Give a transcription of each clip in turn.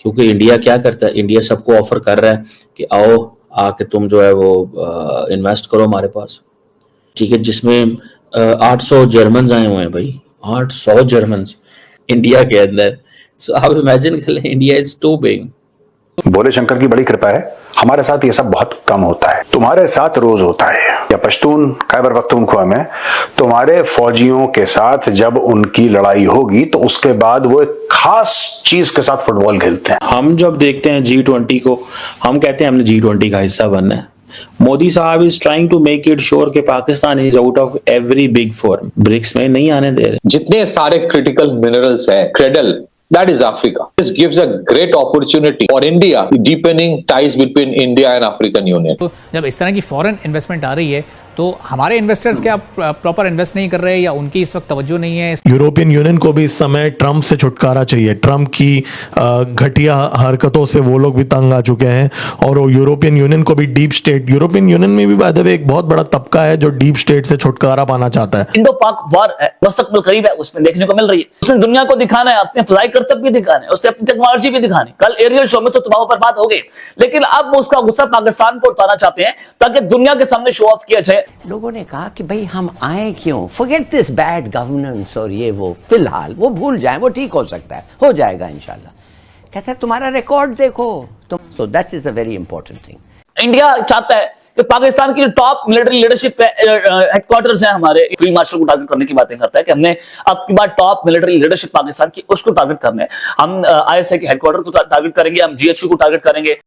क्योंकि इंडिया क्या करता है, इंडिया सबको ऑफर कर रहा है कि आओ आके तुम जो है वो इन्वेस्ट करो हमारे पास, ठीक है, जिसमें 800 जर्मन आए हुए हैं भाई, 800 जर्मन इंडिया के अंदर। सो आप इमेजिन कर लें, India is to big. Bhole Shankar की बड़ी कृपा है, हमारे साथ ये सब बहुत कम होता है। तुम्हारे साथ रोज होता है, या पश्तून खैबर पख्तूनख्वा में तुम्हारे फौजियों के साथ जब उनकी लड़ाई होगी तो उसके बाद वो एक खास चीज के साथ फुटबॉल खेलते हैं। हम जब देखते हैं G20 को, हम कहते हैं हमने G20 का हिस्सा बनना है। मोदी साहब is trying to make it sure कि Pakistan is out of every big forum, BRICS में नहीं आने दे रहे। जितने सारे क्रिटिकल मिनरल्स है, cradle, that is Africa. This gives a great opportunity for India deepening ties between India and African Union. तो जब इस तरह की फॉरेन इन्वेस्टमेंट आ रही है तो हमारे इन्वेस्टर्स क्या प्रॉपर इन्वेस्ट नहीं कर रहे हैं या उनकी इस वक्त तवज्जो नहीं है? यूरोपियन यूनियन को भी इस समय ट्रंप से छुटकारा चाहिए। ट्रंप की घटिया हरकतों से वो लोग भी तंग आ चुके हैं और यूरोपियन यूनियन को भी डीप स्टेट, यूरोपियन यूनियन में भी बाय द वे एक बहुत बड़ा तबका है जो डीप स्टेट से छुटकारा पाना चाहता है। इंडो पाक वॉर है, मुस्तकबिल करीब है, उसमें देखने को मिल रही है। उसने दुनिया को दिखाना है, अपने फ्लाई करतब भी दिखाना है, उसने अपनी टेक्नोलॉजी भी दिखानी। कल एरियल शो में तो तबाह बर्बाद हो गए, लेकिन अब वो उसका गुस्सा पाकिस्तान को उठाना चाहते हैं ताकि दुनिया के सामने शो ऑफ किया जाए। लोगों ने कहा कि भाई हम आए क्यों, फॉरगेट दिस बैड गवर्नेंस और ये वो, फिलहाल वो भूल जाएं, वो ठीक हो सकता है, हो जाएगा इंशाल्लाह। कहता है तुम्हारा रिकॉर्ड देखो तुम, so that is a very important thing. India चाहता है कि पाकिस्तान की टॉप मिलिट्री लीडरशिप हेडक्वार्टर्स हैं हमारे, फील्ड मार्शल को टारगेट करने की बातें करता है कि हमने अब की बार टॉप मिलिट्री लीडरशिप पाकिस्तान की उसको टारगेट करना है। हम ISI के हेडक्वार्टर को टारगेट करेंगे, हम GHQ को टारगेट करेंगे।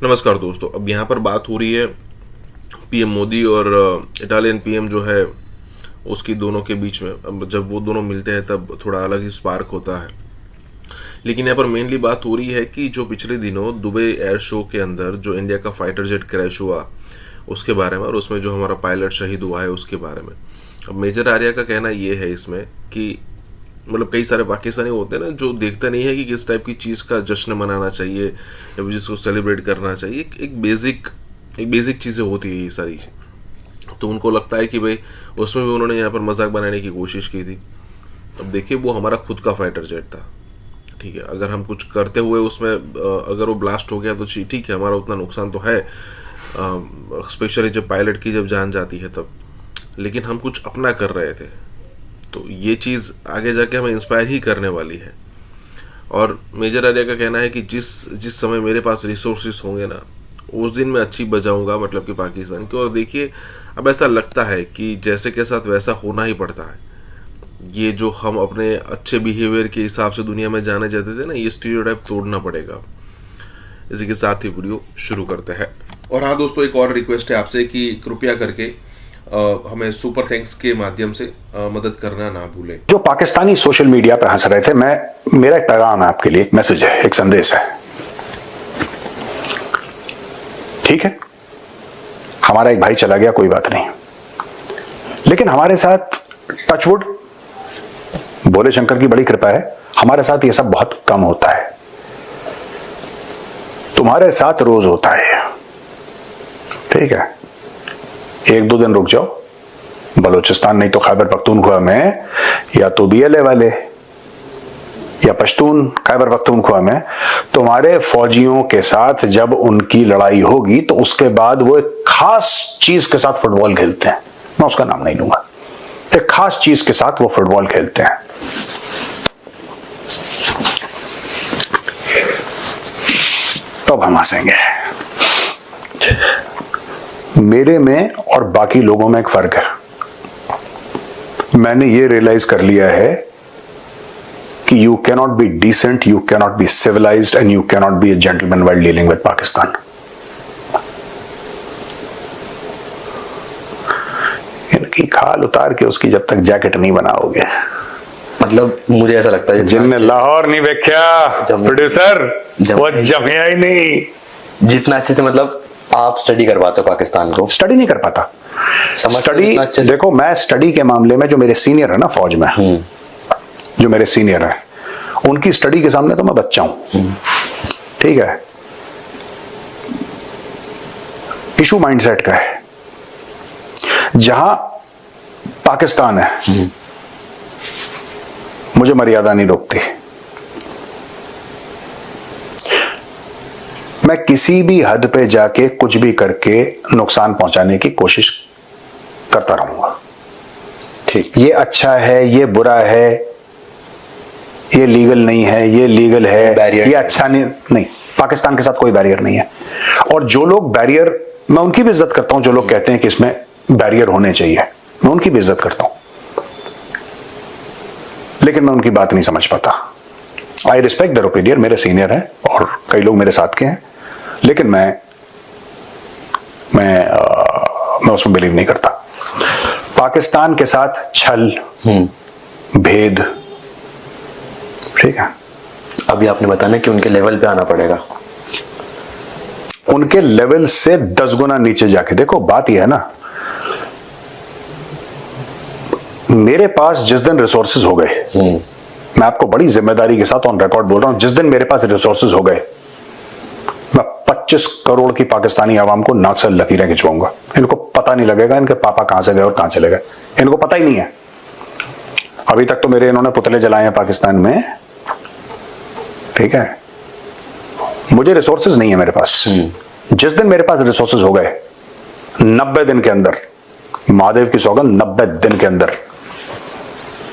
नमस्कार दोस्तों, अब यहाँ पर बात हो रही है PM मोदी और इटालियन PM जो है उसकी दोनों के बीच में। अब जब वो दोनों मिलते हैं तब थोड़ा अलग ही स्पार्क होता है, लेकिन यहाँ पर मेनली बात हो रही है कि जो पिछले दिनों दुबई एयर शो के अंदर जो इंडिया का फाइटर जेट क्रैश हुआ उसके बारे में और उसमें जो हमारा पायलट शहीद हुआ है उसके बारे में। अब मेजर आर्या का कहना ये है इसमें कि मतलब कई सारे पाकिस्तानी होते हैं ना जो देखते नहीं है कि किस टाइप की चीज़ का जश्न मनाना चाहिए या जिसको सेलिब्रेट करना चाहिए। एक बेसिक चीज़ें होती है ये सारी, तो उनको लगता है कि भाई उसमें भी उन्होंने यहाँ पर मजाक बनाने की कोशिश की थी। अब देखिए वो हमारा खुद का फाइटर जेट था, ठीक है, अगर हम कुछ करते हुए उसमें अगर वो ब्लास्ट हो गया तो ठीक है, हमारा उतना नुकसान तो है, स्पेशली जब पायलट की जब जान जाती है तब, लेकिन हम कुछ अपना कर रहे थे, तो ये चीज़ आगे जाके हमें इंस्पायर ही करने वाली है। और मेजर आर्या का कहना है कि जिस समय मेरे पास रिसोर्सेस होंगे ना उस दिन मैं अच्छी बजाऊंगा, मतलब कि पाकिस्तान की। और देखिए अब ऐसा लगता है कि जैसे के साथ वैसा होना ही पड़ता है। ये जो हम अपने अच्छे बिहेवियर के हिसाब से दुनिया में जाने जाते थे ना, ये स्टीरियोटाइप तोड़ना पड़ेगा। इसी के साथ ही वीडियो शुरू करते हैं। और हाँ दोस्तों, एक और रिक्वेस्ट है आपसे कि कृपया करके हमें सुपर थैंक्स के माध्यम से मदद करना ना भूलें। जो पाकिस्तानी सोशल मीडिया पर हंस रहे थे, मेरा एक पैगाम है आपके लिए, एक मैसेज है, एक संदेश है। ठीक है, हमारा एक भाई चला गया, कोई बात नहीं, लेकिन हमारे साथ टचवुड भोले शंकर की बड़ी कृपा है, हमारे साथ ये सब बहुत कम होता है। तुम्हारे साथ रोज होता है, ठीक है। एक दो दिन रुक जाओ, बलूचिस्तान नहीं तो खैबर पख्तूनख्वा में या तो BLA वाले या पश्तून खैबर पख्तूनख्वा में तुम्हारे फौजियों के साथ जब उनकी लड़ाई होगी तो उसके बाद वो एक खास चीज के साथ फुटबॉल खेलते हैं। मैं उसका नाम नहीं लूंगा, एक खास चीज के साथ वो फुटबॉल खेलते हैं। तब हम हंसेंगे। मेरे में और बाकी लोगों में एक फर्क है। मैंने ये रियलाइज कर लिया है कि you cannot be decent, you cannot be civilised and you cannot be a gentleman while dealing with Pakistan. इनकी खाल उतार के उसकी जब तक जैकेट नहीं बनाओगे, मतलब मुझे ऐसा लगता है जिनने लाहौर नहीं देखा प्रोड्यूसर वो जमिया ही नहीं। जितना अच्छे से मतलब आप स्टडी करवाते हो पाकिस्तान को, स्टडी नहीं कर पाता। स्टडी देखो, मैं स्टडी के मामले में जो मेरे सीनियर है ना फौज में, जो मेरे सीनियर है उनकी स्टडी के सामने तो मैं बच्चा हूं, ठीक है। इशू माइंडसेट का है। जहां पाकिस्तान है, मुझे मर्यादा नहीं रोकती। मैं किसी भी हद पे जाके कुछ भी करके नुकसान पहुंचाने की कोशिश करता रहूंगा। ठीक, ये अच्छा है, ये बुरा है, ये लीगल नहीं है, ये लीगल है, बैरियर ये अच्छा नहीं, पाकिस्तान के साथ कोई बैरियर नहीं है। और जो लोग बैरियर, मैं उनकी भी इज्जत करता हूं, जो लोग कहते हैं कि इसमें बैरियर होने चाहिए, मैं उनकी भी इज्जत करता हूं, लेकिन मैं उनकी बात नहीं समझ पाता। आई रिस्पेक्ट देयर ओपिनियन, मेरे सीनियर हैं और कई लोग मेरे साथ के हैं, लेकिन मैं उसमें बिलीव नहीं करता। पाकिस्तान के साथ छल, भेद, ठीक है, अभी आपने बताना कि उनके लेवल पे आना पड़ेगा। उनके लेवल से 10 गुना नीचे जाके देखो। बात यह है ना, मेरे पास जिस दिन रिसोर्सेज हो गए, मैं आपको बड़ी जिम्मेदारी के साथ ऑन रिकॉर्ड बोल रहा हूं, जिस दिन मेरे पास रिसोर्सेज हो गए, मैं 25 करोड़ की पाकिस्तानी आवाम को नाक से लकीरें खिंचवाऊंगा। इनको पता नहीं लगेगा इनके पापा कहां से गए और कहां चले गए, इनको पता ही नहीं है। अभी तक तो मेरे इन्होंने पुतले जलाए हैं पाकिस्तान में, ठीक है, मुझे रिसोर्सेज नहीं है मेरे पास। जिस दिन मेरे पास रिसोर्सेज हो गए, 90 दिन के अंदर, महादेव की सौगंध, 90 दिन के अंदर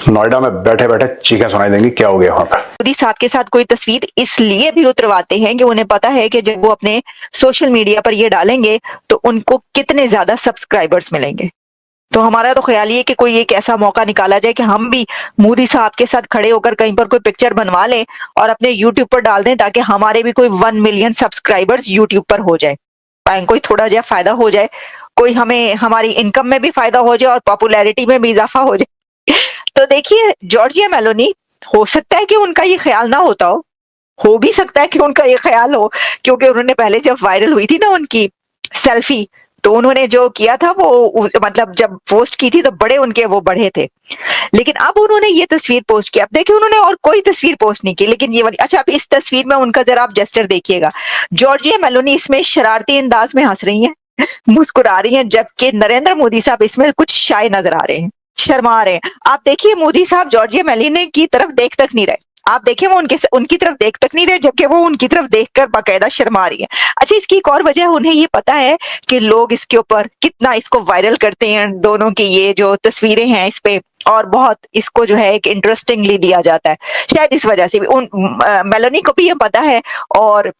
नोएडा में बैठे बैठे चीखें सुनाई देंगी क्या हो गया वहां पर। मोदी साहब के साथ कोई तस्वीर इसलिए भी उतरवाते हैं कि उन्हें पता है कि जब वो अपने सोशल मीडिया पर ये डालेंगे तो उनको कितने ज्यादा सब्सक्राइबर्स मिलेंगे। तो हमारा तो ख्याल ये कि कोई एक ऐसा मौका निकाला जाए कि हम भी मोदी साहब के साथ खड़े होकर कहीं पर कोई पिक्चर बनवा लें और अपने यूट्यूब पर डाल दें, ताकि हमारे भी कोई 1 मिलियन सब्सक्राइबर्स यूट्यूब पर हो जाए, कोई थोड़ा जा फायदा हो जाए, कोई हमें हमारी इनकम में भी फायदा हो जाए और पॉपुलैरिटी में भी इजाफा हो जाए। तो देखिए, जॉर्जिया मेलोनी, हो सकता है कि उनका ये ख्याल ना होता हो भी सकता है कि उनका ये ख्याल हो, क्योंकि उन्होंने पहले जब वायरल हुई थी ना उनकी सेल्फी, तो उन्होंने जो किया था वो मतलब जब पोस्ट की थी तो बड़े उनके वो बढ़े थे, लेकिन अब उन्होंने ये तस्वीर पोस्ट की। अब देखिए, उन्होंने और कोई तस्वीर पोस्ट नहीं की, लेकिन ये वाली, अच्छा, अब इस तस्वीर में उनका जरा आप जेस्चर देखिएगा। जॉर्जिया मेलोनी इसमें शरारती अंदाज में हंस रही हैं, मुस्कुरा रही हैं, जबकि नरेंद्र मोदी साहब इसमें कुछ शाय नजर आ रहे हैं, शर्मा रहे हैं। आप देखिए, मोदी साहब जॉर्जिया मेलोनी की तरफ देख तक नहीं रहे, आप देखिए वो उनकी तरफ देख तक नहीं रहे, जबकि वो उनकी तरफ देखकर बाकायदा शर्मा रही है। अच्छा, इसकी एक और वजह, उन्हें ये पता है कि लोग इसके ऊपर कितना इसको वायरल करते हैं, दोनों की ये जो तस्वीरें हैं इस पे, और बहुत इसको जो है एक इंटरेस्टिंगली दिया जाता है। शायद इस वजह से भी मेलोनी को भी ये पता है और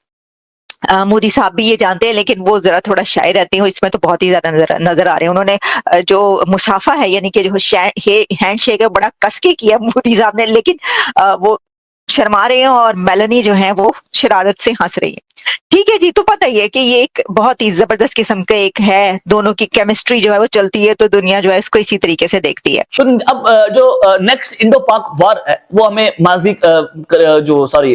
मोदी साहब भी ये जानते हैं, लेकिन वो जरा थोड़ा शाय रहते हैं, इसमें तो बहुत ही ज्यादा नजर आ रहे हैं। उन्होंने जो मुसाफा है, यानी कि जो हैंडशेक है, बड़ा कस के किया मोदी साहब ने, लेकिन वो शर्मा रहे हैं और मेलोनी जो है वो शरारत से हंस रही है। ठीक है जी, तो पता ही है कि ये एक बहुत ही जबरदस्त किस्म का एक है, दोनों की केमिस्ट्री जो है वो चलती है, तो दुनिया जो है इसको इसी तरीके से देखती है। तो अब जो नेक्स्ट इंडो पाक वॉर है वो हमें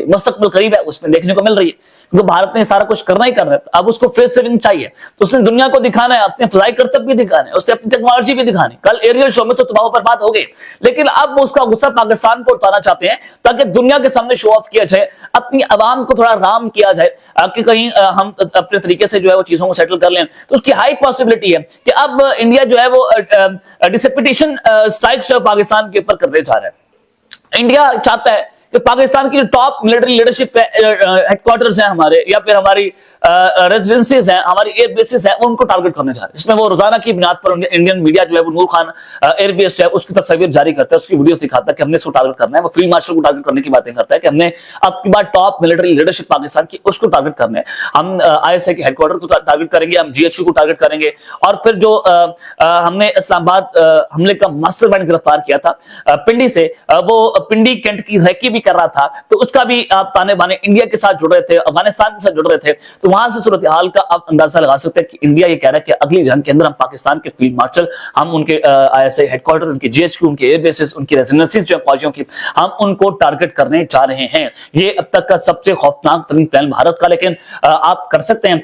मुस्तकबिल करीब है उसमें देखने को मिल रही है, क्योंकि भारत ने सारा कुछ करना ही करना है। अब उसको फेस सेविंग चाहिए, तो उसने दुनिया को दिखाना है, अपने फ्लाई करतब भी दिखाना है, उसने अपनी टेक्नोलॉजी भी दिखानी। कल एरियल शो में तो तबाह बर्बाद हो गई, लेकिन अब वो उसका गुस्सा पाकिस्तान को उतारना चाहते हैं, ताकि दुनिया के सामने शो ऑफ किया जाए, अपनी आवाम को थोड़ा राम किया जाए कि कहीं हम अपने तरीके से जो है वो चीजों को सेटल कर लें। तो उसकी हाई पॉसिबिलिटी है कि अब इंडिया जो है वो डिसरेपुटेशन स्ट्राइक पाकिस्तान के ऊपर करने जा रहा है। इंडिया चाहता है कि पाकिस्तान की जो टॉप मिलिट्री लीडरशिप हेडक्वार्टर्स हैं हमारे, या फिर हमारी रेजिडेंसीज हैं, हमारी एयर बेसिस हैं, उनको टारगेट करने जा रहे हैं। इसमें वो रोजाना की बुनियाद पर इंडियन मीडिया जो है वो नूर खान एयर बेस है उसकी तस्वीर जारी करता है, उसकी वीडियोस दिखाता है कि हमने इसको टारगेट करना है। वो फील्ड मार्शल को टारगेट करने की बातें करता है कि हमने अब की बार टॉप मिलिट्री लीडरशिप पाकिस्तान की उसको टारगेट करना है। हम ISI के हेडक्वार्टर को टारगेट करेंगे, हम GHQ को टारगेट करेंगे, और फिर जो हमने इस्लामाबाद हमले का मास्टरमाइंड गिरफ्तार किया था पिंडी से, वो पिंडी कैंट की रैकी भी कर रहा था, तो उसका भी आप ताने बाने इंडिया के साथ जुड़ रहे थे, अफगानिस्तान के साथ जुड़ रहे थे। तो वहां से सूरत हाल का आप अंदाजा लगा सकते हैं कि इंडिया ये कह रहा है कि अगली जंग के अंदर हम पाकिस्तान के फील्ड मार्शल, हम उनके ISI हेडक्वार्टर, उनके GHQ, उनके एयर बेसिस, उनकी रेजिडेंसीज जो फौजियों की, हम उनको टारगेट करने जा रहे हैं। ये अब तक का सबसे खौफनाक तरीन प्लान भारत का, लेकिन आप कर सकते हैं